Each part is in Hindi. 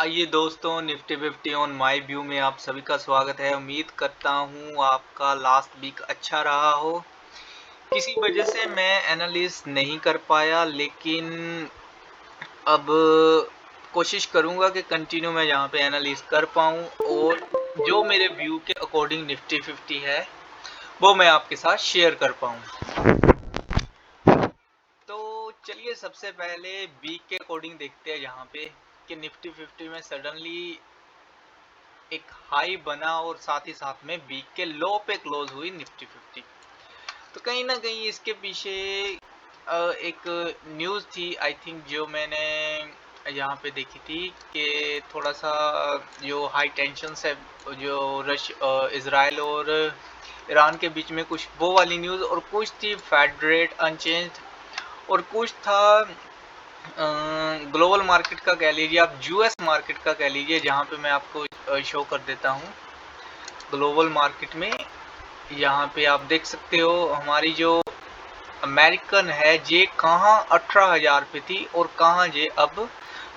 आइए दोस्तों, निफ्टी 50 ऑन माय व्यू में आप सभी का स्वागत है। उम्मीद करता हूँ आपका लास्ट वीक अच्छा रहा हो। किसी वजह से मैं एनालिसिस नहीं कर पाया, लेकिन अब कोशिश करूँगा कि कंटिन्यू मैं यहाँ पे एनालिसिस कर पाऊँ और जो मेरे व्यू के अकॉर्डिंग निफ्टी 50 है वो मैं आपके साथ शेयर कर पाऊँ। तो चलिए सबसे पहले वीक के अकॉर्डिंग देखते हैं यहाँ पे कि निफ्टी 50 में सडनली एक हाई बना और साथ ही साथ में वीक के लो पे क्लोज हुई निफ्टी 50। तो कहीं ना कहीं इसके पीछे एक न्यूज़ थी, आई थिंक, जो मैंने यहाँ पे देखी थी कि थोड़ा सा जो हाई टेंशन है, जो इजराइल और ईरान के बीच में कुछ वो वाली न्यूज़, और कुछ थी फेड रेट अनचेंज्ड, और कुछ था ग्लोबल मार्केट का कह लीजिए, आप यूएस मार्केट का कह लीजिए, जहाँ पे मैं आपको शो कर देता हूँ। ग्लोबल मार्केट में यहाँ पे आप देख सकते हो हमारी जो अमेरिकन है ये कहाँ 18,000 पे थी और कहाँ ये अब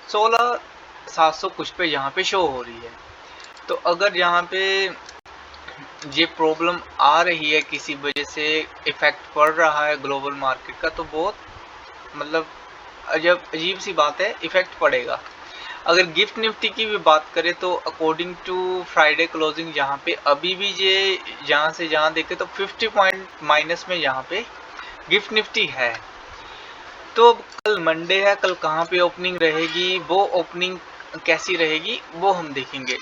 16,700 कुछ पे यहाँ पे शो हो रही है। तो अगर यहाँ पे ये प्रॉब्लम आ रही है, किसी वजह से इफेक्ट पड़ रहा है ग्लोबल मार्केट का, तो बहुत मतलब अजीब सी बात है, इफेक्ट पड़ेगा। अगर गिफ्ट निफ्टी की भी बात करें तो अकॉर्डिंग टू फ्राइडे क्लोजिंग यहाँ पे अभी भी ये जहाँ से जहाँ देखे तो 50 पॉइंट माइनस में यहाँ पे गिफ्ट निफ्टी है। तो कल मंडे है, कल कहाँ पे ओपनिंग रहेगी, वो ओपनिंग कैसी रहेगी वो हम देखेंगे।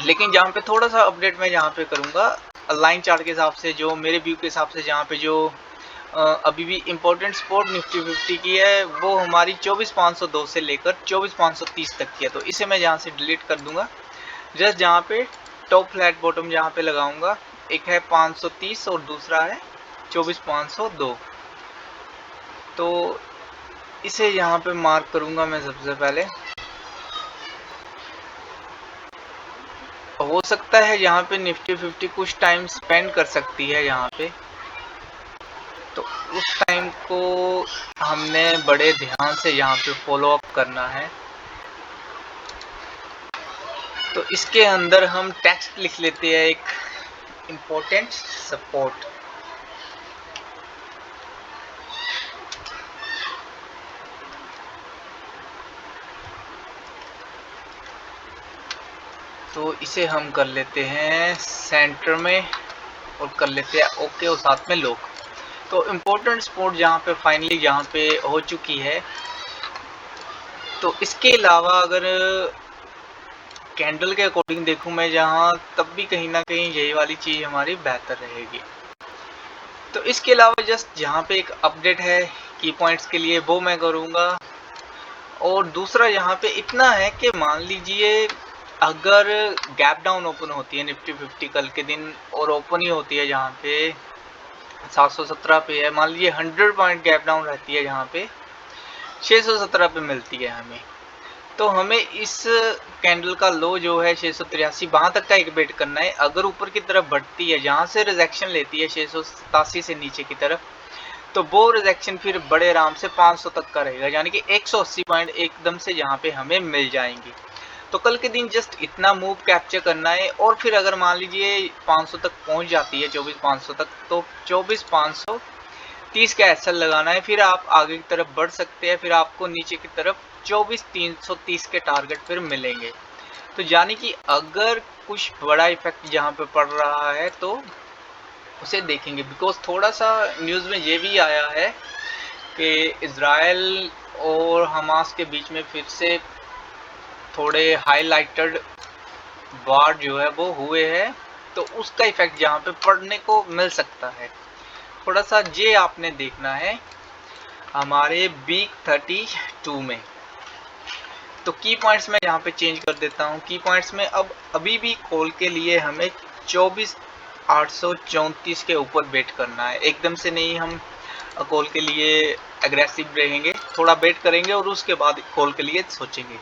लेकिन जहाँ पे थोड़ा सा अपडेट मैं यहाँ पे करूँगा लाइन चार्ट के हिसाब से, जो मेरे व्यू के हिसाब से, जहाँ पे जो अभी भी इम्पोर्टेंट सपोर्ट निफ्टी 50 की है वो हमारी 24,502 से लेकर 24,530 तक की है। तो इसे मैं यहाँ से डिलीट कर दूंगा। जस्ट जहाँ पे टॉप फ्लैट बॉटम जहाँ पे लगाऊंगा, एक है 530 और दूसरा है 24,502। तो इसे यहाँ पे मार्क करूंगा मैं सबसे पहले। हो सकता है यहाँ पे निफ्टी 50 कुछ टाइम स्पेंड कर सकती है यहाँ पे, तो उस टाइम को हमने बड़े ध्यान से यहाँ पे फॉलो अप करना है। तो इसके अंदर हम टेक्स्ट लिख लेते हैं, एक इम्पोर्टेंट सपोर्ट। तो इसे हम कर लेते हैं सेंटर में और कर लेते हैं ओके और साथ में लॉक। तो इम्पोर्टेंट सपोर्ट जहाँ पे फाइनली यहाँ पे हो चुकी है। तो इसके अलावा अगर कैंडल के अकॉर्डिंग देखूं मैं जहाँ, तब भी कहीं ना कहीं यही वाली चीज़ हमारी बेहतर रहेगी। तो इसके अलावा जस्ट यहाँ पे एक अपडेट है की पॉइंट्स के लिए, वो मैं करूँगा। और दूसरा यहाँ पे इतना है कि मान लीजिए अगर गैप डाउन ओपन होती है निफ्टी 50 कल के दिन, और ओपन ही होती है जहाँ पे 717 पे है, मान लीजिए 100 पॉइंट गैप डाउन रहती है जहाँ पे 617 पे मिलती है हमें, तो हमें इस कैंडल का लो जो है 683 वहां तक का एक वेट करना है। अगर ऊपर की तरफ बढ़ती है, जहां से रिजेक्शन लेती है 687 से नीचे की तरफ, तो वो रिजेक्शन फिर बड़े आराम से 500 तक का रहेगा, यानी कि 180 पॉइंट एकदम से यहाँ पे हमें मिल जाएंगे। तो कल के दिन जस्ट इतना मूव कैप्चर करना है, और फिर अगर मान लीजिए 500 तक पहुंच जाती है, 24,500 तक, तो 24,530 का एसएल लगाना है। फिर आप आगे की तरफ बढ़ सकते हैं, फिर आपको नीचे की तरफ 24,330 के टारगेट फिर मिलेंगे। तो यानी कि अगर कुछ बड़ा इफेक्ट यहाँ पे पड़ रहा है तो उसे देखेंगे, बिकॉज थोड़ा सा न्यूज़ में ये भी आया है कि इजराइल और हमास के बीच में फिर से थोड़े हाईलाइटेड वार जो है वो हुए हैं, तो उसका इफेक्ट यहाँ पे पड़ने को मिल सकता है। थोड़ा सा ये आपने देखना है हमारे वीक 32 में। तो की पॉइंट्स में यहाँ पे चेंज कर देता हूँ। की पॉइंट्स में अब अभी भी कॉल के लिए हमें 24,834 के ऊपर वेट करना है। एकदम से नहीं हम कॉल के लिए एग्रेसिव रहेंगे, थोड़ा वेट करेंगे और उसके बाद कॉल के लिए सोचेंगे।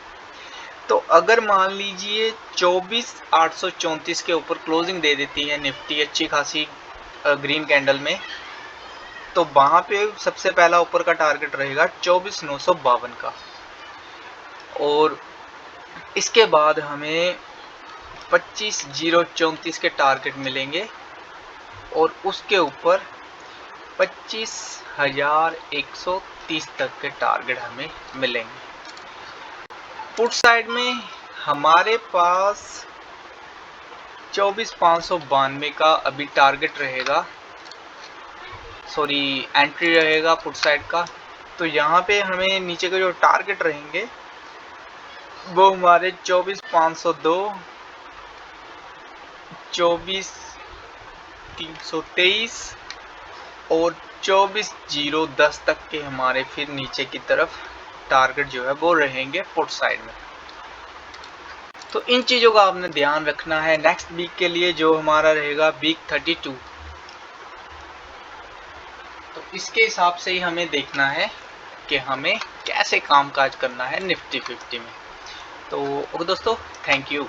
तो अगर मान लीजिए 24,834 के ऊपर क्लोजिंग दे देती है निफ्टी अच्छी खासी ग्रीन कैंडल में, तो वहां पे सबसे पहला ऊपर का टारगेट रहेगा 24,952 का। और इसके बाद हमें 25,034 के टारगेट मिलेंगे और उसके ऊपर 25,130 तक के टारगेट हमें मिलेंगे। पुट साइड में हमारे पास 24,592 का अभी टारगेट रहेगा, सॉरी एंट्री रहेगा पुट साइड का। तो यहाँ पे हमें नीचे के जो टारगेट रहेंगे वो हमारे 24,502, 24,323 और 24,010 तक के हमारे फिर नीचे की तरफ टारगेट जो है वो रहेंगे पुट साइड में। तो इन चीज़ों का आपने ध्यान रखना है नेक्स्ट वीक के लिए, जो हमारा रहेगा वीक 32। तो इसके हिसाब से ही हमें देखना है कि हमें कैसे कामकाज करना है निफ्टी 50 में। तो ओके दोस्तों, थैंक यू।